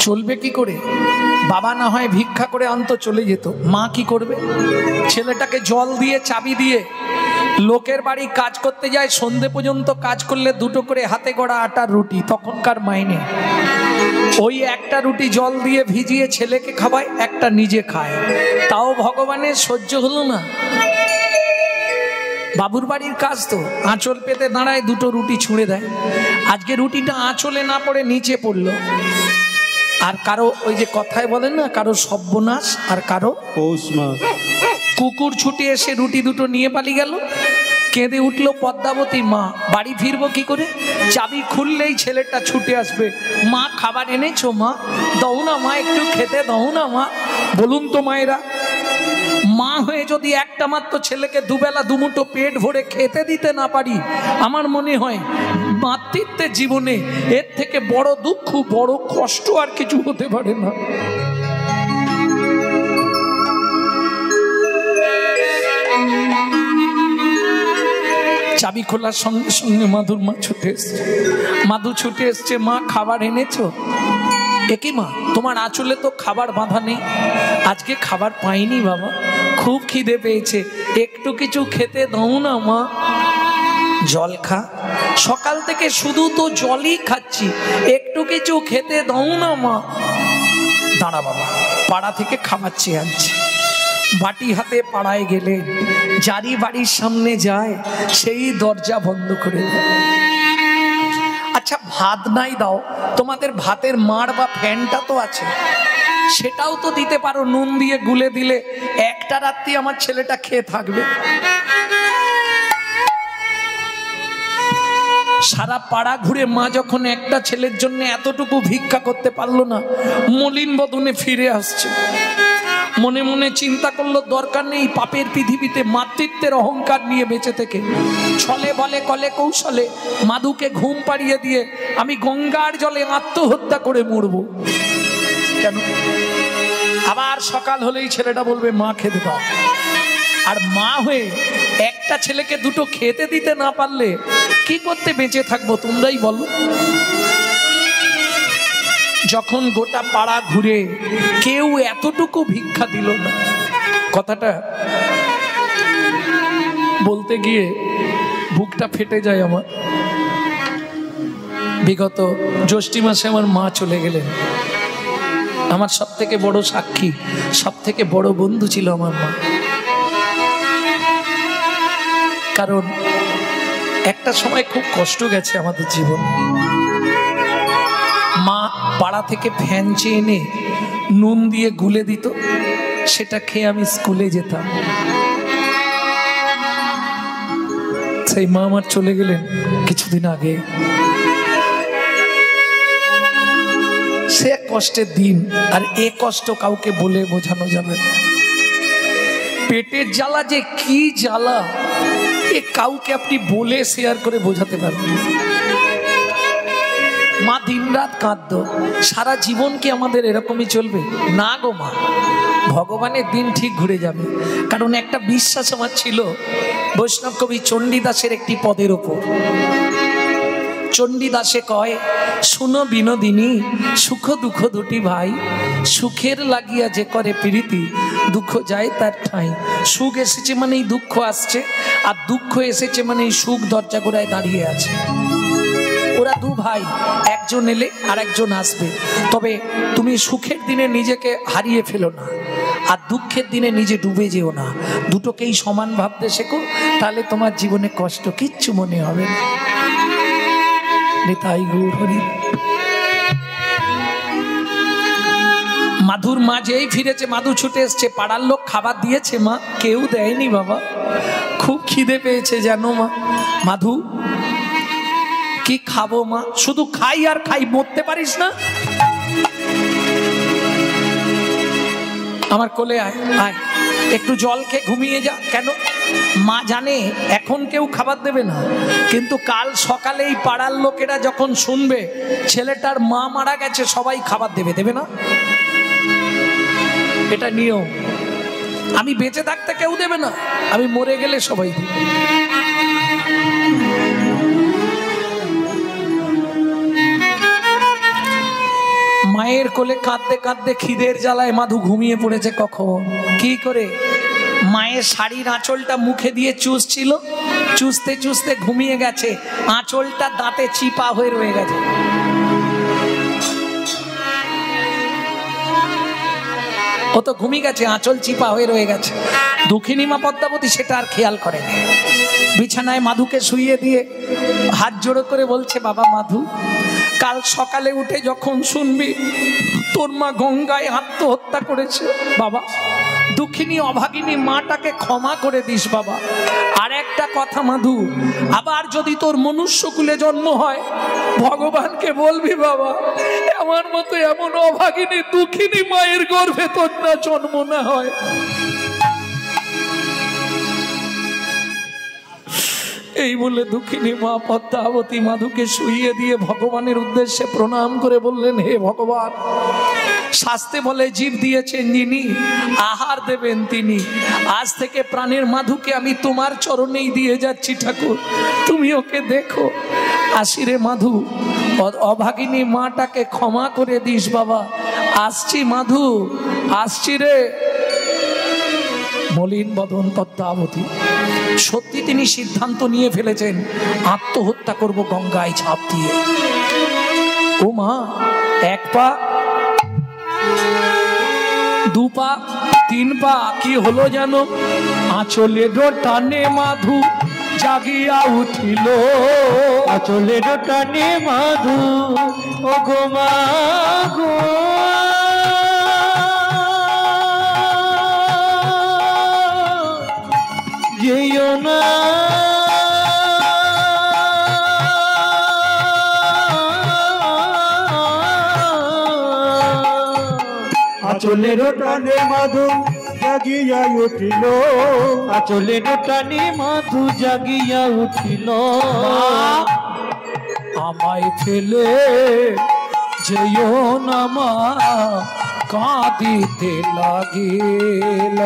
চলবে কি করে? বাবা না হয় ভিক্ষা করে আনতো, চলে যেত, মা কি করবে? ছেলেটাকে জল দিয়ে চাবি দিয়ে লোকের বাড়ি কাজ করতে যায়, সন্ধে পর্যন্ত কাজ করলে 2টো করে হাতে গড়া আটার রুটি, তখনকার মাইনে। ওই একটা রুটি জল দিয়ে ভিজিয়ে ছেলেকে খাওয়ায়, একটা নিজে খায়, তাও ভগবানের সহ্য হলো না। বাবুর বাড়ির কাজ তো, আঁচল পেতে দাঁড়ায়, 2টো রুটি ছুঁড়ে দেয়। আজকে রুটিটা আঁচলে না পড়ে নিচে পড়লো। আর কারো ওই যে কথায় বলেন না, কারো সর্বনাশ আর কারো পৌষ মাস। কুকুর ছুটে এসে রুটি 2টো নিয়ে পালিয়ে গেল। কেঁদে উঠলো পদ্মাবতী মা, বাড়ি ফিরবো কি করে? চাবি খুললেই ছেলেটা ছুটে আসবে, মা খাবার এনেছো মা? দাও না মা, একটু খেতে দাও না মা। বলুন তো মায়েরা, মা হয়ে যদি একটা মাত্র ছেলেকে দুবেলা দুমুঠো পেট ভরে খেতে দিতে না পারি, আমার মনে হয় মাতৃত্বের জীবনে এর থেকে বড় দুঃখ, বড় কষ্ট আর কিছু হতে পারে না। চাবি খোলার সঙ্গে সঙ্গে মাধুর মা ছুটে এসছে। মাধু ছুটে এসছে, মা খাবার এনেছো? একই মা, তোমার আঁচলে তো খাবার বাঁধা নেই। আজকে খাবার পাইনি বাবা, খুব খিদে পেয়েছে, একটু কিছু খেতে দাও না মা। জল খা, সকাল থেকে শুধু তো জলই খাচ্ছি, একটু কিছু খেতে দাও না মা। দাঁড়া বাবা, পাড়া থেকে খাবার চেয়ে আনছি। বাটি হাতে পাড়ায় গেলে, যারি বাড়ির সামনে যায় সেই দরজা বন্ধ করে দেয়। আচ্ছা ভাত নাই দাও, তোমাদের ভাতের মাড় বা ফ্যানটা তো আছে, সেটাও তো দিতে পারো, নুন দিয়ে গুলে দিলে একটা রাত্রি আমার ছেলেটা খেয়ে থাকবে। সারা পাড়া ঘুরে মা যখন একটা ছেলের জন্য এতটুকু ভিক্ষা করতে পারলো না, মলিন বদনে ফিরে আসছে। মনে মনে চিন্তা করলো, দরকার নেই পাপের পৃথিবীতে মাতৃত্বের অহংকার নিয়ে বেঁচে থেকে, ছলে বলে কলে কৌশলে মাধুকে ঘুম পাড়িয়ে দিয়ে আমি গঙ্গার জলে আত্মহত্যা করে মরবো। কেন? আবার সকাল হলেই ছেলেটা বলবে মা খেতে দাও। আর মা হয়ে একটা ছেলেকে 2টো খেতে দিতে না পারলে কি করতে বেঁচে থাকবো তোমরাই বলো। যখন গোটা পাড়া ঘুরে কেউ এতটুকু ভিক্ষা দিল না, কথাটা বলতে গিয়ে বুকটা ফেটে যায় আমার। বিগত জ্যৈষ্ঠী মাসে আমার মা চলে গেলেন। আমার সব থেকে বড় সাক্ষী, সব থেকে বড় বন্ধু ছিল আমার মা। কারণ একটা সময় খুব কষ্ট গেছে আমাদের জীবন। মা পাড়া থেকে ফ্যান চেয়ে এনে নুন দিয়ে গুলে দিত, সেটা খেয়ে আমি স্কুলে যেতাম। সেই মা আমার চলে গেলেন কিছুদিন আগে। সে এক কষ্টের দিন, আর এ কষ্ট কাউকে বলে বোঝানো যাবে না। পেটের জ্বালা যে কি জ্বালা, এ কাউকে আপনি বলে শেয়ার করে বোঝাতে পারবেন না। মা দিনরাত কাঁদতো। সারা জীবন কি আমাদের এরকমই চলবে? না গো মা, ভগবানের দিন ঠিক ঘুরে যাবে। কারণ একটা বিশ্বাস আমার ছিল বৈষ্ণব কবি চণ্ডীদাসের একটি পদের ওপর। চণ্ডীদাসে কয়, শুনো বিনোদিনী, সুখ দুঃখ দুটি ভাই, সুখের লাগিয়া যে করে প্রীতি, দুঃখ যায় তার ঠাঁই। সুখ এসেছে মানেই দুঃখ আসছে, আর দুঃখ এসেছে মানেই সুখ দরজা গোড়ায় দাঁড়িয়ে আছে। ওরা 2 ভাই, একজন এলে আর একজন আসবে। তবে তুমি সুখের দিনে নিজেকে হারিয়ে ফেলো না, আর দুঃখের দিনে নিজে ডুবে যেও না। দুটোকেই সমান ভাবতে শেখো, তাহলে তোমার জীবনে কষ্ট কিচ্ছু মনে হবে না। নিতাই গৌর হরি। মাধুর মা যেই ফিরেছে, মাধু ছুটে এসছে। পাড়ার লোক খাবার দিয়েছে মা? কেউ দেয়নি বাবা। খুব খিদে পেয়েছে জানো মা। মাধু কি খাবো মা? শুধু খাই আর খাই, মরতে পারিস না? আমার কোলে আয়, আয়, একটু জল খেয়ে ঘুমিয়ে যা। কেন? মা জানে এখন কেউ খাবার দেবে না, কিন্তু কাল সকালে এই পাড়ার লোকেরা যখন শুনবে ছেলেটার মা মারা গেছে, সবাই খাবার দেবে, দেবে না? এটা নিয়ম। আমি বেঁচে থাকতে কেউ দেবে না, আমি মরে গেলে সবাই দেবে। মায়ের কোলে কাঁদতে কাঁদতে খিদের জ্বালায় মাধু ঘুমিয়ে পড়েছে। কখন কি করে? মায়ের শাড়ির আঁচলটা মুখে দিয়ে চুষছিল, চুষতে চুষতে ঘুমিয়ে গেছে, আঁচলটা দাঁতে চিপা হয়ে রয়ে গেছে। ও তো ঘুমিয়ে গেছে, আঁচল চিপা হয়ে রয়ে গেছে। দুঃখিনী মা পদ্মাবতী সেটা আর খেয়াল করেন। বিছানায় মাধুকে শুইয়ে দিয়ে হাত জোড়ো করে বলছে, বাবা মাধু, কাল সকালে উঠে যখন শুনবি তোর মা গঙ্গায় আত্মহত্যা করেছে, বাবা দুঃখিনী অভাগিনী মাটাকে ক্ষমা করে দিস বাবা। আর একটা কথা মাধু, আবার যদি তোর মনুষ্যকুলে জন্ম হয় ভগবানকে বলবি বাবা আমার মতো এমন অভাগিনী দুঃখিনী মায়ের গর্ভে তোর না জন্ম না হয়। এই বলে দুঃখিনী মা পদ্মাবতী মাধুকে শুইয়ে দিয়ে ভগবানের উদ্দেশ্যে প্রণাম করে বললেন, হে ভগবান, শাস্তে বলে জীব দিয়েছেন যিনি, আহার দেবেন তিনি। আজ থেকে প্রাণের মাধুকে আমি তোমার চরণেই দিয়ে যাচ্ছি ঠাকুর, তুমি ওকে দেখো। আসিরে মাধু, অভাগিনী মাটাকে ক্ষমা করে দিস বাবা। আসছি মাধু, আসছি রে। মলিন বদন পদ্মাবতী সত্যি তিনি সিদ্ধান্ত নিয়ে ফেলেছেন, আত্মহত্যা করব গঙ্গায় ঝাঁপ দিয়ে। ও মা, এক পা, দু পা, তিন পা, কি হলো জানো? আঁচলে টানে মাধু জাগিয়া উঠিল, আঁচলে টানে মাধু ও গো মা গো, যেও না আঁচলের টানে মাধু জাগিয়া উঠিল, আঁচলের টানে মাধু জাগিয়া উঠিল। আমায় ফেলে যেও না মা কাঁদিতে লাগিল,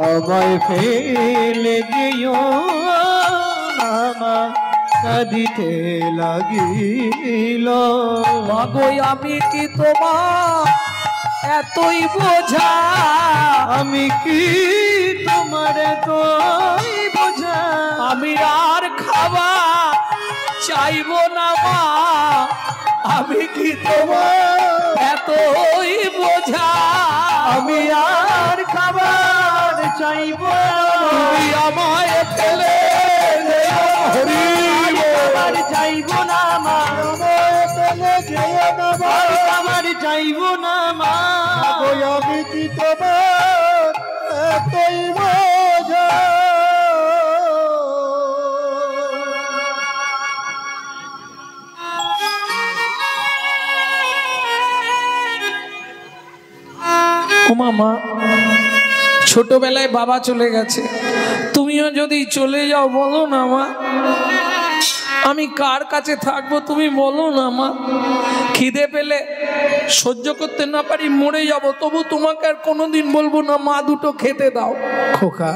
আমায় ফেলে যেও না মা কাঁদিতে লাগিল। মাগো আমি কি তোমার এতই বোঝা, আমি কি তোমার এতই বোঝা, আমি আর খাওয়া চাইবো না মা, আমি কি তোমার এতই বোঝা, আমি আর খাবার চাইব, তুমি আমায় ফেলে খাবার চাইব না মা, খাবার চাইব না মা, আমি কি তোমার এতই বোঝা। ও মামা, ছোটবেলায় বাবা চলে গেছে, তুমিও যদি চলে যাও বলো না মা, আমি কার কাছে থাকবো তুমি বলো না মা। খিদে পেলে সহ্য করতে না পারি মরে যাব, তবু তোমাকে আর কোনোদিন বলবো না মা দুটো খেতে দাও। খোকা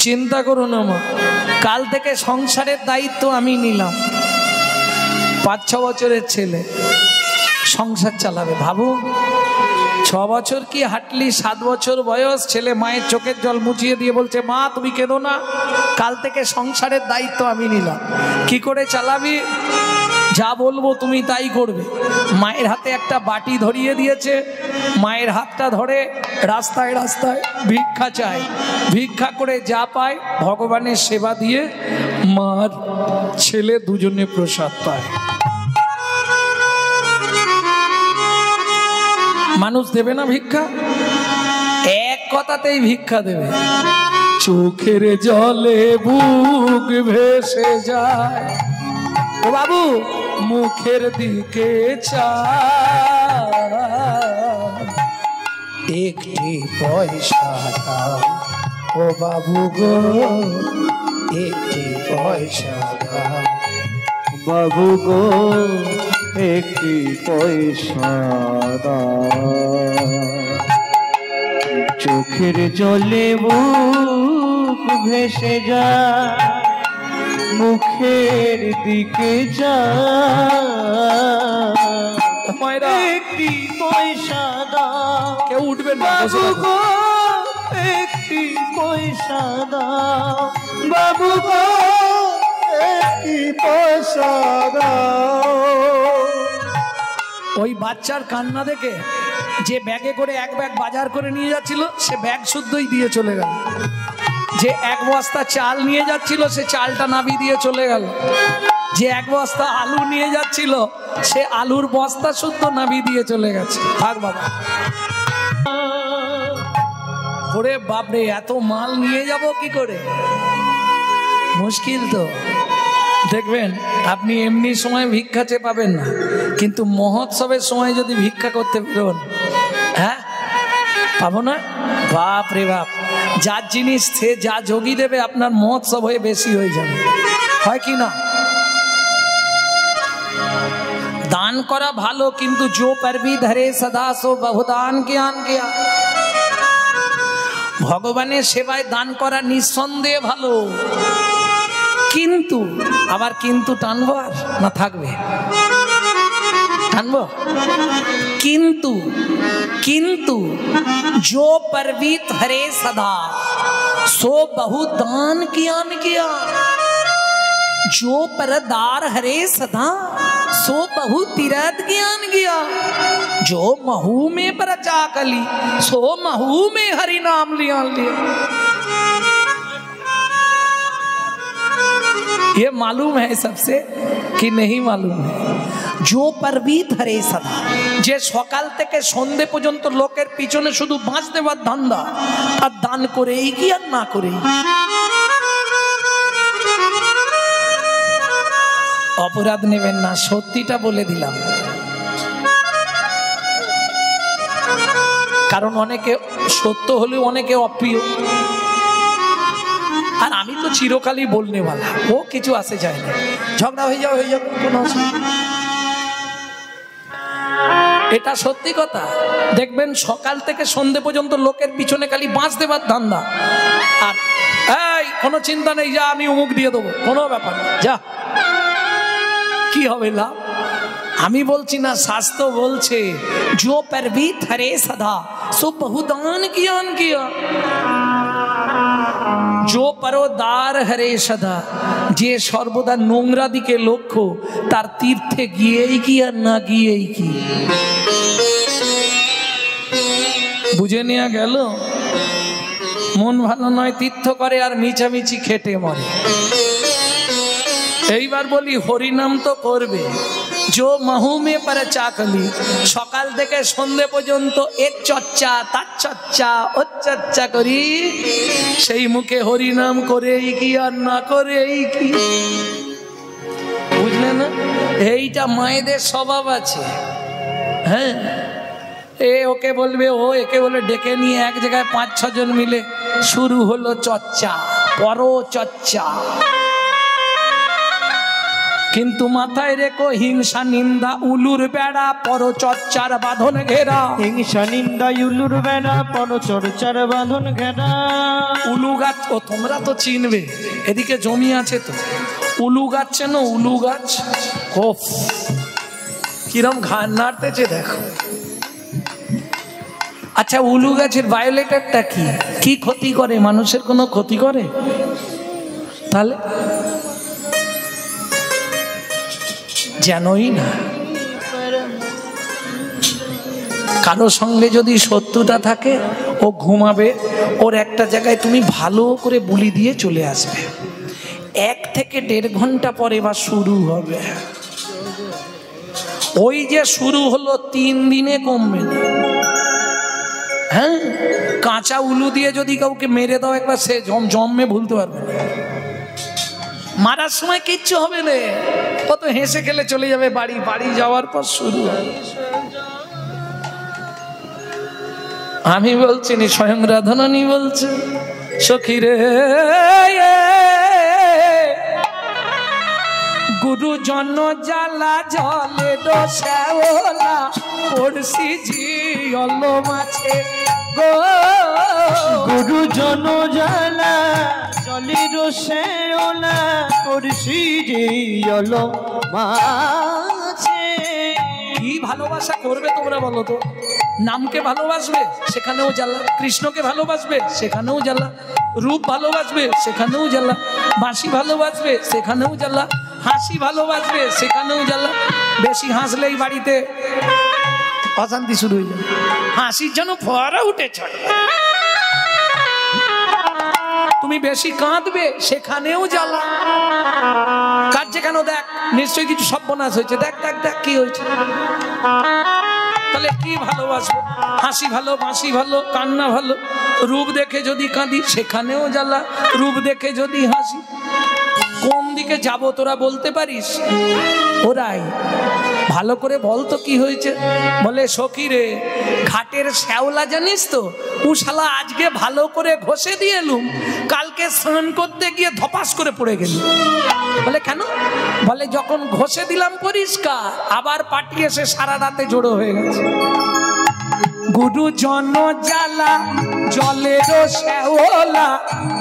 চিন্তা করো না মা, কাল থেকে সংসারের দায়িত্ব আমি নিলাম। 5-6 বছরের ছেলে সংসার চালাবে, ভাবো 6 বছর কি হাঁটলি, 7 বছর বয়স ছেলে মায়ের চোখের জল মুছিয়ে দিয়ে বলছে, মা তুমি কেঁদো না, কাল থেকে সংসারের দায়িত্ব আমি নিলাম। কি করে চালাবি? যা বলবো তুমি তাই করবে। মায়ের হাতে একটা বাটি ধরিয়ে দিয়েছে, মায়ের হাতটা ধরে রাস্তায় রাস্তায় ভিক্ষা চায়, ভিক্ষা করে যা পায় ভগবানের সেবা দিয়ে মার ছেলে দুজনে প্রসাদ পায়। মানুষ দেবে না ভিক্ষা? এক কথাতেই ভিক্ষা দেবে। চোখের জলে বুক ভেসে যায়, ও বাবু মুখের দিকে চায়, একটি পয়সা দাও ও বাবু গো, একটি পয়সা দাও বাবু গো, একটি পয়সা দাও। চোখের জলে বুক ভেসে যায়, মুখের দিকে যায়, মায়েরা একটি পয়সা দাও, কেউ উঠবেন না, বসে বাবু থাকুন। গো একটি পয়সা দাও, বাবু গো একটি পয়সা দাও। ওই বাচ্চার কান্না দেখে যে ব্যাগে করে এক ব্যাগ বাজার করে নিয়ে যাচ্ছিল সে ব্যাগ শুদ্ধই দিয়ে চলে গেল, যে এক বস্তা চাল নিয়ে যাচ্ছিল সে চালটা নাবি দিয়ে চলে গেল, যে এক বস্তা আলু নিয়ে যাচ্ছিল সে আলুর বস্তা শুদ্ধ নাবি দিয়ে চলে গেছে। থাক বাবা। ওরে বাপরে, এত মাল নিয়ে যাব কি করে, মুশকিল তো। দেখবেন আপনি এমনি সময় ভিক্ষা চেয়ে পাবেন না, কিন্তু মহোৎসবের সময় যদি ভিক্ষা করতে বেরোন, হ্যাঁ পাবো না? বাপ রে বাপ, যার জিনিস সে যা যোগী দেবে আপনার মহোৎসব হয়ে বেশি হয়ে যাবে, হয় কি না? দান করা ভালো, কিন্তু জো পারবি ধরে সদা সো বহুদান জ্ঞান কিয়া। ভগবানের সেবায় দান করা নিঃসন্দেহে ভালো, কিন্তু আবার কিন্তু টানবো আর না থাকবে, টানবো কিন্তু, কিন্তু जो परवीत हरे सदा सो बहुदान कियान किया, जो परदार हरे सदा सो बहु तीरथ ज्ञान किया, जो महू में प्रचा कली सो महू में हरि नाम लिया लिया। ये मालूम है सबसे कि नहीं मालूम है? जो परवीत हरे सदा, যে সকাল থেকে সন্ধে পর্যন্ত লোকের পিছনে শুধু বাঁচ দেওয়ার ধান্দা, আর দান করেই কি আর না করেই। অপরাধ নেবেন না, সত্যিটা বলে দিলাম, কারণ অনেকে সত্য হলেও অনেকে অপ্রিয়, আর আমি তো চিরকালই বলনে वाला, ও কিছু আসে যায় না, ঝগড়া হয়ে যাও কোনো অসুবিধা। এটা সত্যি কথা। দেখবেন সকাল থেকে সন্ধে পর্যন্ত লোকের পিছনে খালি বাঁশ দেবার ধান্দা, আর এই কোনো চিন্তা নেই, যা আমি অমুক দিয়ে দেবো, কোনো ব্যাপার না, যা, কি হবে লাভ? আমি বলছি না, শাস্ত্র বলছে जो परवीत हरे सदा सो बहुदान ज्ञान किया, जो परोदार हरे सदा, যে সর্বদা নোংরা দিকে লক্ষ্য, তার তীর্থে গিয়েই কি আর না গিয়েই কি। বুঝে নেওয়া গেল? মন ভালো নয় তীর্থ করে আর মিছামিছি খেটে মরে। এইবার বলি হরিনাম তো করবে, जो महू में पर चाकली, সকাল থেকে সন্ধে পর্যন্ত এর চর্চা তার চর্চা ওর চর্চা করি, সেই মুখে হরিনাম করেই কি আর না করেই কি। বুঝলে না? এইটা মায়েদের স্বভাব আছে। হ্যাঁ, এ ওকে বলবে, ও একে বলে, ডেকে নিয়ে এক জায়গায় 5-6 জন মিলে শুরু হলো চর্চা, পরচর্চা। কিন্তু মাথায় রেখো, হিংসা নিন্দা উলুর বেড়া, পরচর্চার বাঁধন ঘেরা। হিংসা নিন্দা উলুর বেড়া, পরচর্চার বাঁধন ঘেরা। উলু গাছ, ও তোমরা তো চিনবে, এদিকে জমি আছে তো, উলু গাছ চেনো? উলু গাছ, ওফ কিরম ঘাড় নাড়তেছে দেখো। আচ্ছা, উলু গাছের ভায়োলেটারটা কি কি ক্ষতি করে? মানুষের কোনো ক্ষতি করে? তাহলে জানোই না। কারো সঙ্গে যদি শত্রুতা থাকে, ও ঘুমাবে, ওর একটা জায়গায় তুমি ভালো করে বুলি দিয়ে চলে আসবে, 1 থেকে 1.5 ঘন্টা পরে বা শুরু হবে। ওই যে শুরু হলো 3 দিনে কমবে না। হ্যাঁ, কাঁচা উলু দিয়ে যদি কাউকে মেরে দাও একবার, সে জন্মে ভুলতে পারবে না। মারার সময় কিচ্ছু হবে না, কত হেসে খেলে চলে যাবে বাড়ি, বাড়ি যাওয়ার পর শুরু হবে। আমি বলছি নি, স্বয়ং রাধারানী বলছে, সখী রে গুরুজন জ্বালা জলে দোষাওলা, পড়শি জিয়ল মাছে গো। গুরুজন জ্বালা জলে দোষাওলা, পড়শি জিয়ল মাছে। কি ভালোবাসা করবে তোমরা বলো তো? নামকে ভালোবাসবে, সেখানেও জ্বালা। কৃষ্ণকে ভালোবাসবে, সেখানেও জ্বালা। রূপ ভালোবাসবে, সেখানেও জ্বালা। বাঁশি ভালোবাসবে, সেখানেও জ্বালা। হাসি ভালোবাসবে, সেখানেও জ্বালা। বেশি হাসলেই বাড়িতে অশান্তি শুরু হয়ে যাবে। হাসির জন্য ফোয়ারা উঠে চড়ে। তুমি বেশি কাঁদবে, সেখানেও জ্বালা। কাঁদছে কেন? দেখ নিশ্চয়ই কিছু সর্বনাশ হয়েছে। দেখ দেখ দেখ কি হয়েছে। তাহলে কি ভালোবাসবো? হাসি ভালো, বাঁশি ভালো, কান্না ভালো। রূপ দেখে যদি কাঁদি, সেখানেও জ্বালা। রূপ দেখে যদি হাসি, কোন দিকে যাব তোরা বলতে পারিস? ওরাই ভালো করে বলতো কি হয়েছে। বলে সখী রে, ঘাটের শ্যাওলা জানিস তো, ও শালা আজকে ভালো করে ঘষে দিয়ে এলুম, কালকে স্নান করতে গিয়ে ধপাস করে পড়ে গেল। বলে কেন? বলে যখন ঘষে দিলাম পরিষ্কার, আবার পাটি এসে সারা রাতে জড়ো হয়ে গেছে। গুরু জন জ্বালা জলের শ্যাওলা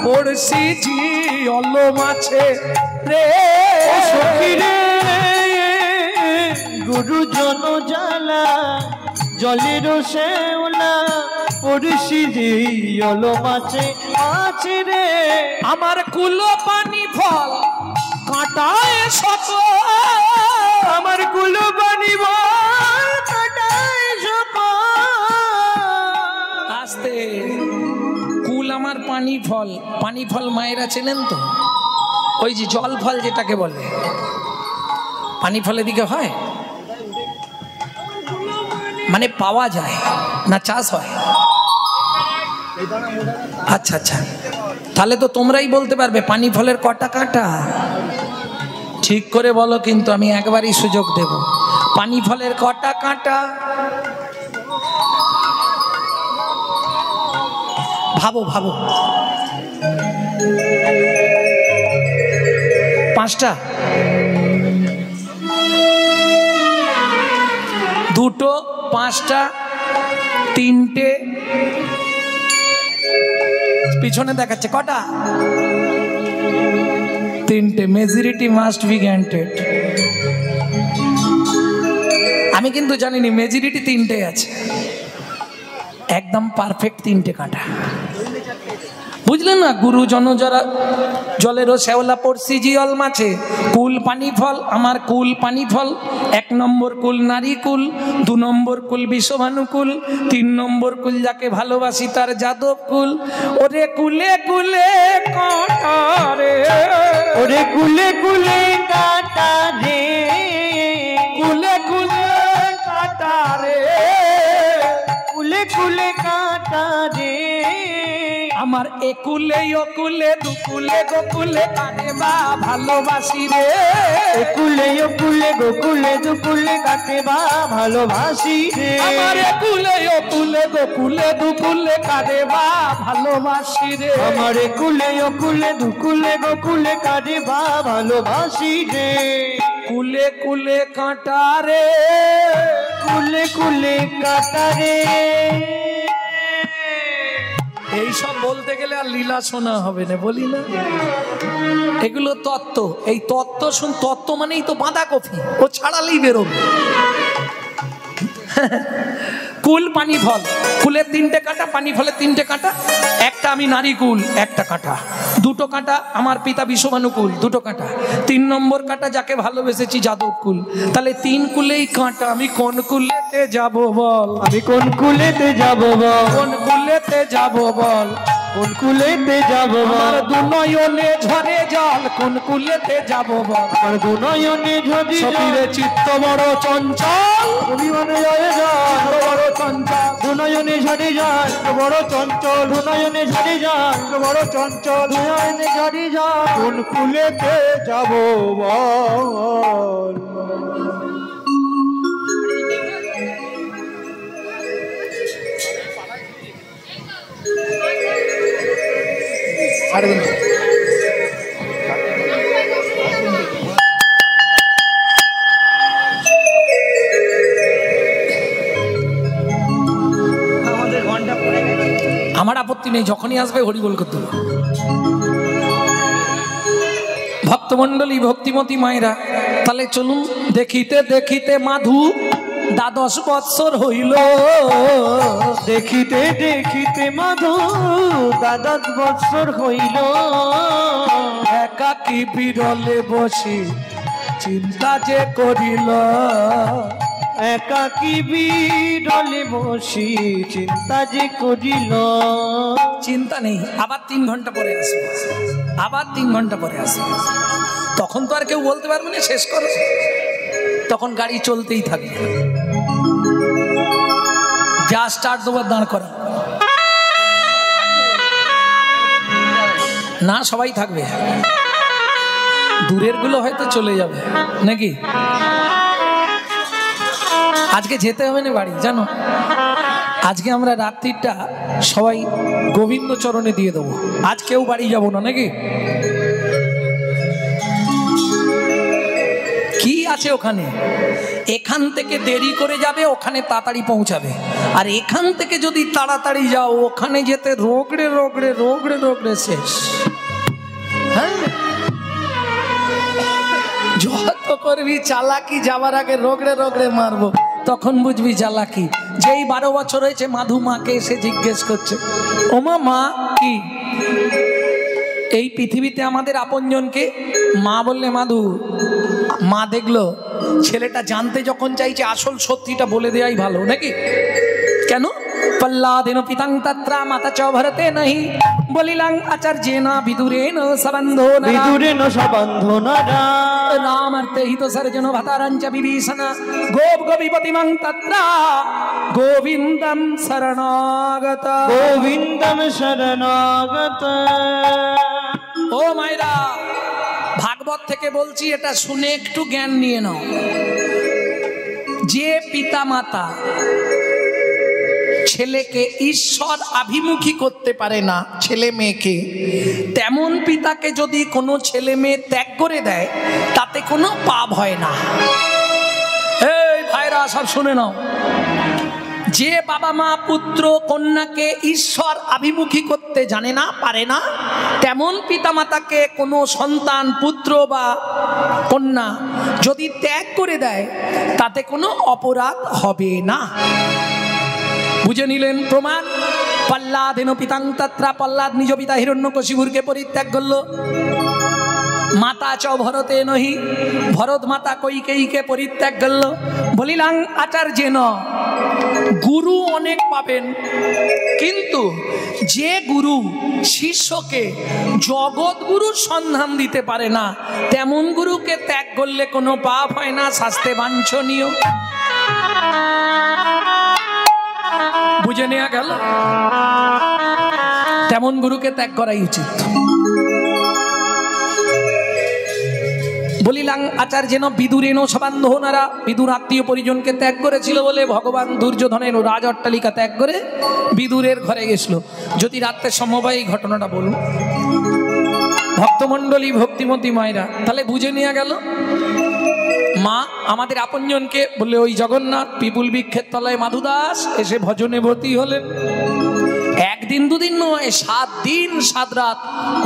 পড়ছি জিয়ল মাছে রে সখী রে, গুরু জন জ্বালা জলের শ্যাওলা পড়ছি জিয়ল মাছে আছে রে। আমার কুলো পানি ফল কাঁটায় শত, আমার কুলো পানি ফল কাঁটায় শত। আস্তে, কুল আমার পানি ফল। পানি ফল মায়েরা চেনেন তো? ওই যে জল ফল যেটাকে বলে, পানি ফলের দিকে হয় মানে পাওয়া যায় না, চাষ হয়। আচ্ছা আচ্ছা, তাহলে তো তোমরাই বলতে পারবে পানি ফলের কটা কাঁটা। ঠিক করে বলো, কিন্তু আমি একবারই সুযোগ দেব। পানি ফলের কটা কাঁটা? ভাবো ভাবো। 5টা, 2টো, 5টা, 3টে। পিছনে দেখাচ্ছে কটা? 3টে। Majority must be granted. আমি কিন্তু জানিনি মেজরিটি 3টে আছে, একদম পারফেক্ট 3টে কাঁটা। বুঝলেন না? গুরু জন যারা জলেরও শ্যাওলা পড়ছি জিয়ল মাছে। কুল পানি ফল, আমার কুল পানি ফল। 1 নম্বর কুল নারী কুল, 2 নম্বর কুল বিষভানুকুল, 3 নম্বর কুল যাকে ভালোবাসি তার যাদব কুল। ওরে কুলে কুলে কাঁটা রে, ওরে কুলে কুলে কাঁটা রে, কুলে কুলে কাঁটা রে, কুলে কুলে কাঁটা রে। আমার একুলে ওকুলে দুকুলে গোকুলে কাটে বা ভালোবাসি রে। একুলে ওকুলে গোকুলে দুকুলে কাটে বা ভালোবাসি রে। আমার একুলে ওকুলে গোকুলে দুকুলে কাটে বা ভালোবাসি রে। আমার একুলে ওকুলে দুকুলে গোকুলে কাটে বা ভালোবাসি রে। কুলে কুলে কাঁটা রে, কুলে কুলে কাঁটা রে। এইসব বলতে গেলে আর লীলা শোনা হবে না, বলি না? এগুলো তত্ত্ব। এই তত্ত্ব শুন, তত্ত্ব মানেই তো বাঁধাকপি, ও ছাড়ালেই বেরোবে। কুল পানি ফল, কুলের 3টে কাঁটা, পানি ফলের 3টে কাঁটা। একটা আমি নারী কুল, 1টা কাঁটা। 2টো কাঁটা আমার পিতা বিষভানুকুল, 2টো কাঁটা। 3 নম্বর কাঁটা যাকে ভালোবেসেছি যাদব কুল। তাহলে 3 কুলেই কাঁটা। আমি কোন কুলেতে যাব বল? আমি কোন কুলেতে যাব বল? কোন কুলেতে যাব বল? কোন কুলেতে যাব বল? আমার 2 নয়নে ঝরে জল, কোন কুলেতে যাব বল? আমার 2 নয়নে ঝরি সখীরে চিত্ত বড় চঞ্চল, অভিমানে জয় যায় বড় চঞ্চল। 2 নয়নে ঝরি যায় বড় চঞ্চল। 2 নয়নে ঝরি যায় বড় চঞ্চল। 2 নয়নে ঝরি যায় কোন কুলেতে যাব বল? আমার আপত্তি নেই, যখনই আসবে হরিবোল করতে হবে। ভক্তমণ্ডলী, ভক্তিমতী মায়েরা, তাহলে চলুন দেখিতে দেখিতে মাধু দ্বাদশ বৎসর হইল, দেখিতে দেখিতে মাধু দ্বাদশ বৎসর হইল। একাকী বিরলে বসি চিন্তা যে করিল, একাকী বিরলে বসি চিন্তা যে করিল। চিন্তা নেই, আবার 3 ঘন্টা পরে আসবে, আবার 3 ঘন্টা পরে আসবে। তখন তো আর কেউ বলতে পারবে না শেষ করো, তখন গাড়ি চলতেই থাকবে। যা স্টার্ট দেবার দাঁড় করা না, সবাই থাকবে, দূরের গুলো হয়তো চলে যাবে নাকি। আজকে যেতে হবে না বাড়ি, জানো আজকে আমরা রাত্রিটা সবাই গোবিন্দ চরণে দিয়ে দেবো। আজ কেউ বাড়ি যাব না নাকি। কি আছে ওখানে, এখান থেকে দেরি করে যাবে, ওখানে তাড়াতাড়ি পৌঁছাবে। আর এখান থেকে যদি তাড়াতাড়ি যাও, ওখানে যেতে রোগড়ে রোগড়ে রোগড়ে রোগড়ে শেষ। হ্যাঁ, যত করবি চালাকি, যাবার আগে রোগড়ে রোগড়ে মারবো, তখন বুঝবি চালাকি। যেই 12 বছর হয়েছে মাধু মাকে এসে জিজ্ঞেস করছে, ওমা মা কি এই পৃথিবীতে আমাদের আপনজনকে? মা বললে মাধু, মা দেখলো ছেলেটা জানতে যখন চাইছে আসল সত্যিটা বলে দেওয়াই ভালো নাকি। কেন? পল্লাদেন পিতাং তত্রা মাতা চ ভরতে নহি, বলিলাং আচার্যেন বিদুরেন সবন্ধো বিদুরেন সবন্ধো নরা, রামার্তে হিত সর্জন ভতারঞ্চ বিভীষণ, গোপ গোপীপতিমং তত্রা গোবিন্দম শরণাগত, গোবিন্দম শরণাগত। ও মায়েরা, ভাগবত থেকে বলছি, এটা শুনে একটু জ্ঞান নিয়ে নাও। যে পিতা মাতা ছেলেকে ঈশ্বর আভিমুখী করতে পারে না, ছেলে মেয়েকে, তেমন পিতাকে যদি কোনো ছেলে মেয়ে ত্যাগ করে দেয়, তাতে কোনো পাপ হয় না। এই ভাইরা সব শুনে নাও, যে বাবা মা পুত্র কন্যাকে ঈশ্বর আভিমুখী করতে জানে না, পারে না, তেমন পিতামাতাকে কোনো সন্তান পুত্র বা কন্যা যদি ত্যাগ করে দেয়, তাতে কোনো অপরাধ হবে না। বুঝে নিলেন প্রমাণ? পল্লাদেন পিতাং তত্রা, পল্লাদ নিজ পিতা হিরণ্যকশিপুরকে পরিত্যাগ করলো। মাতা চ ভরতে নহি, ভরত মাতা কৈকেয়ীকে পরিত্যাগ করলো। বলিলাং আচার্যেন, গুরু অনেক পাবেন, কিন্তু যে গুরু শিষ্যকে জগৎ গুরুর সন্ধান দিতে পারে না, তেমন গুরুকে ত্যাগ করলে কোনো পাপ হয় না, শাস্তে বাঞ্ছনীয়। বুঝে নেওয়া গেল? তেমন গুরুকে ত্যাগ করাই উচিত। বলিলাং আচার্যেন বিদুরেন সবন্ধনারা, বিদুর আত্মীয় পরিজনকে ত্যাগ করেছিল বলে ভগবান দুর্যোধনের রাজ অট্টালিকা ত্যাগ করে বিদুরের ঘরে গেছিল। যদি রাত্রে সমবায় এই ঘটনাটা বলুন ভক্তমণ্ডলী, ভক্তিমতী মায়েরা, তাহলে বুঝে নেওয়া গেল। মা আমাদের আপনজনকে বললে, ওই জগন্নাথ পিপুল বৃক্ষের তলায় মাধুদাস এসে ভজনে ভর্তি হলেন। একদিন দুদিন নয়, 7 দিন 7 রাত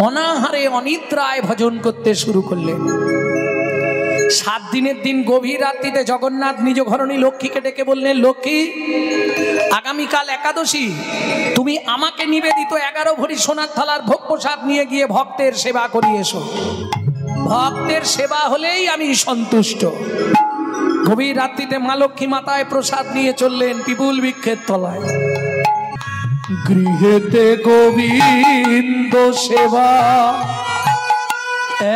অনাহারে অনিদ্রায় ভজন করতে শুরু করলেন। 7 দিনের দিন গভীর রাত্রিতে জগন্নাথ নিজ ঘরণী লক্ষ্মীকে ডেকে বললেন, লক্ষ্মী, আগামীকাল একাদশী, তুমি আমাকে নিবেদিত 11 ভরি সোনার থালার ভোগ প্রসাদ নিয়ে গিয়ে ভক্তের সেবা করিয়ে এসো। ভক্তের সেবা হলেই আমি সন্তুষ্ট। গভীর রাত্রিতে মা লক্ষ্মী মাতায় প্রসাদ নিয়ে চললেন পিপুল বৃক্ষের তলায়। গৃহেতে গোবিন্দ সেবা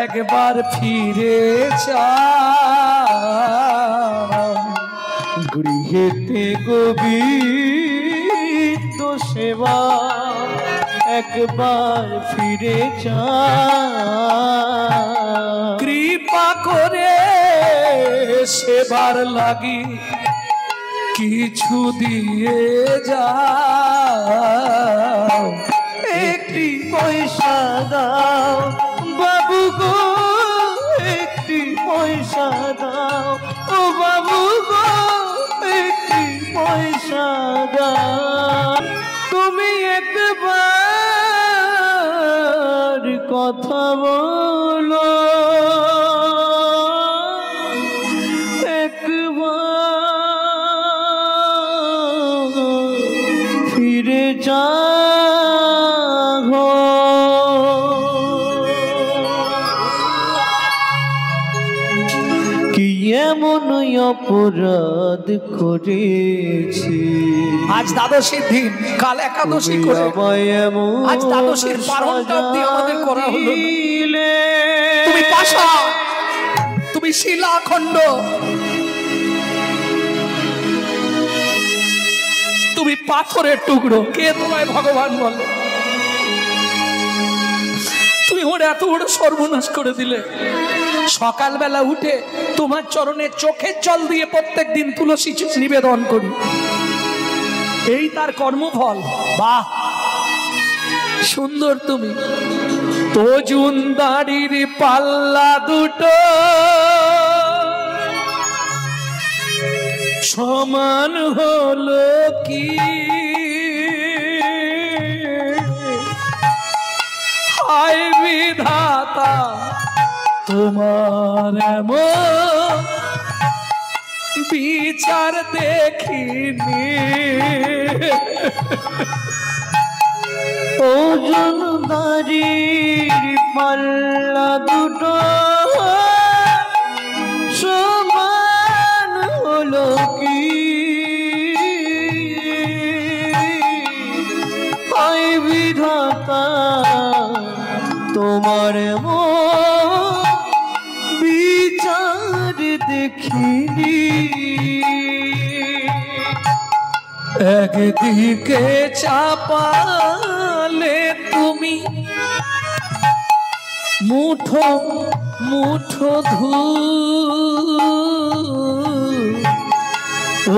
একবার ফিরে চাও, গৃহেতে গোবিন্দ সেবা একবার ফিরে চাও। কৃপা করে সেবার লাগি কিছু দিয়ে যাও, একটি পয়সা দাও বাবু গো, একটি পয়সা দাও ও বাবু গো, একটি পয়সা দাও। তুমি একবার কথা বলো, একবার চাহো কি এমন অপরাধ করেছি। আজ দ্বাদশীর দিন, কাল একাদশী করে আজ দ্বাদশীর পারণটা অবধি আমাদের করা হলো না। তুমি পাষা, তুমি শিলাখণ্ড, তুমি পাথরের টুকরো, কে তোমায় ভগবান বলে? তুমি ওর এত বড় সর্বনাশ করে দিলে। সকালবেলা উঠে তোমার চরণে চোখের জল দিয়ে প্রত্যেক দিন তুলসী নিবেদন করি, এই তার কর্মফল। বাহ, সুন্দর তুমি। তজুন দাড়ির পাল্লা দুটো সমান হলো কি? হায় বিধাতা তোমার এমন বিচার দেখিনি। ওজন দাড়ির পাল্লা দুটো সমান হলো কি? হায় বিধাতা তোমার বিচার দেখিনি। একদিকে চাপালে তুমি মুঠো মুঠো ধূল,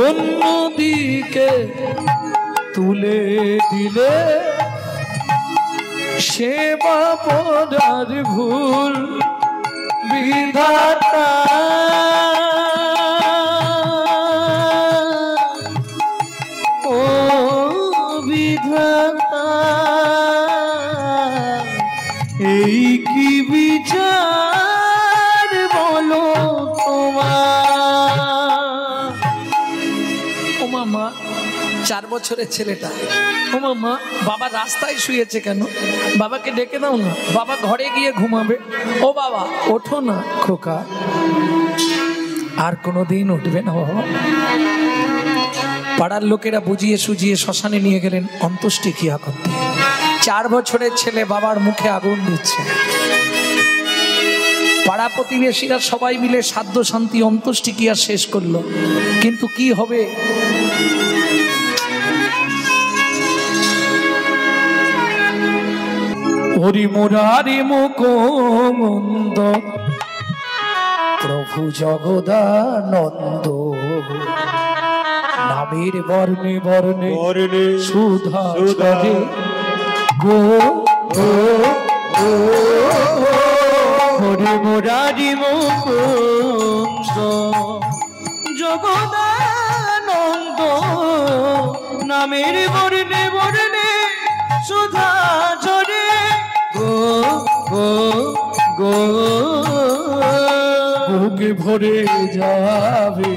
অন্যদিকে তুলে দিলে সেবা পড়ার ভুল। বিধাতা ও বিধাতা এই কি বিচার বলো তোমার? ও মামা, 4 বছরের ছেলেটা, ও মামা বাবা রাস্তায় শুয়েছে কেন? বাবাকে ডেকে দাও না, বাবা ঘরে গিয়ে ঘুমাবে। ও বাবা ওঠো না খোকা। আর কোনোদিন উঠবে না বাবা। পাড়ার লোকেরা বুঝিয়ে সুজিয়ে শ্মশানে নিয়ে গেলেন অন্ত্যেষ্টি ক্রিয়া করতে। 4 বছরের ছেলে বাবার মুখে আগুন দিচ্ছে। পাড়া প্রতিবেশীরা সবাই মিলে সাধ্য শান্তি অন্ত্যেষ্টি ক্রিয়া শেষ করলো, কিন্তু কি হবে? হরি মুরারি মুকুন্দ প্রভু জগদানন্দ, নামের বর্ণে বর্ণে সুধা ছড়ে গো গো গো। হরি মুরারি মুকুন্দ জগদানন্দ, নামের বর্ণে বর্ণে সুধা ঝরে গো গো গো। বুকে ভরে যাবে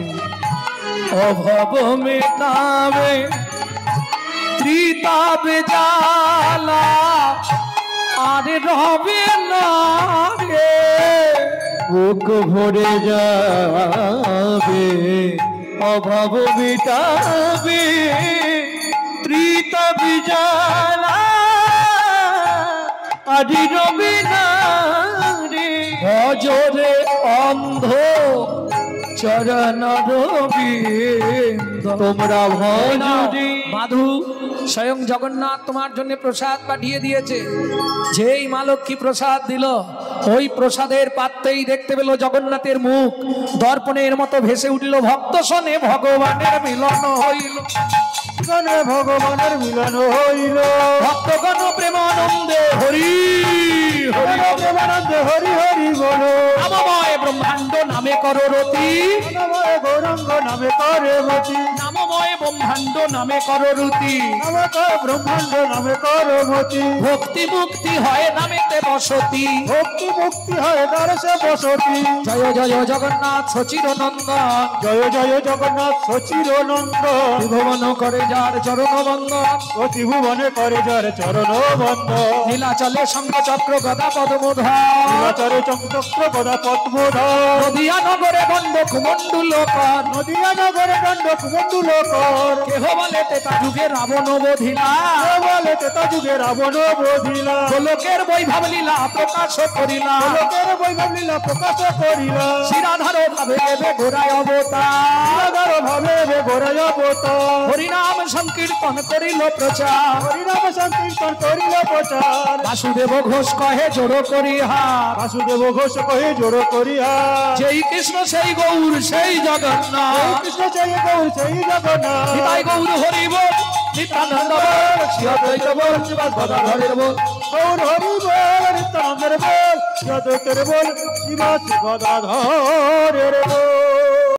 অভাব মেটাবে, ত্রিতাবে জ্বালা আর রবে না রে। বুক ভরে যাবে অভাব মিটাবে, ত্রিতাবে জ্বালা আর রবে না রে। ভজরে অন্ধ চরণ রবিন্দ। তোমরা ভজরে মাধু স্বয়ং জগন্নাথ তোমার জন্য প্রসাদ পাঠিয়ে দিয়েছে। যেই মা লক্ষ্মী প্রসাদ দিল, ওই প্রসাদের পাত্রেই দেখতে পেল জগন্নাথের মুখ দর্পণের মতো ভেসে উঠল। ভক্ত শোনে ভগবানের মিলন হইল, ভগবানের মিলন হইল। ভক্তগণ প্রেমানন্দে হরি হরি প্রেমানন্দে হরি হরি বলো। নামময় ব্রহ্মাণ্ড নামে করো রতি, গৌরাঙ্গ নামে করে মতি। নামময় ব্রহ্মাণ্ড নামে করো রতি, ব্রহ্মাণ্ড নামে করে মতি। ভক্তি মুক্তি হয় নামেতে বসতি, ভক্তি মুক্তি হয় দর্শে বসতি। জয় জয় জগন্নাথ সচির নন্দন, জয় জয় জগন্নাথ সচির নন্দন। ত্রিভুবন করে যার চরণ বন্দন, ও ত্রিভুবনে করে যার চরণ বন্দন, নীলাচলে শঙ্খ চক্র গদা পদ্মধর, নীলাচলে চক্র গদা পদ্মধর, নদিয়া নগরে গণ্ডক মণ্ডুল কর, নদিয়া নগরে দণ্ডক মণ্ডুল কর, কেহ বলে তেতা যুগে রাবণ বধিলা, বলে তেতা যুগে রাবণ বধিলা, গোলকের বৈভব লীলা প্রকাশ করিলা, লোকের বৈভব লীলা প্রকাশ করিলা, শিরাধার ভাবে দেবে ঘোড়ায় অবতার, নিরাধার ভাবে গোরায় অবতার, হরিনাম সংকীর্তন করিল প্রচার, হরিনাম সংকীর্তন করিল প্রচার, বাসুদেব ঘোষ কহে জোড়ো করিহা, বাসুদেব ঘোষ কহে জোড় করিয়া, যেই কৃষ্ণ সেই গৌর সেই জগন্নাথ, কৃষ্ণ সেই গৌর সেই জগন্নাথ, নিতাই গৌর হরি বল, নিত্যানন্দ বল, শ্রী অদ্বৈত বল, শ্রীবাস গদাধরের বল, গৌর হরি বল, নিত্যানন্দের বল, শ্রী অদ্বৈতের বল, শিবাস গদাধরের বল।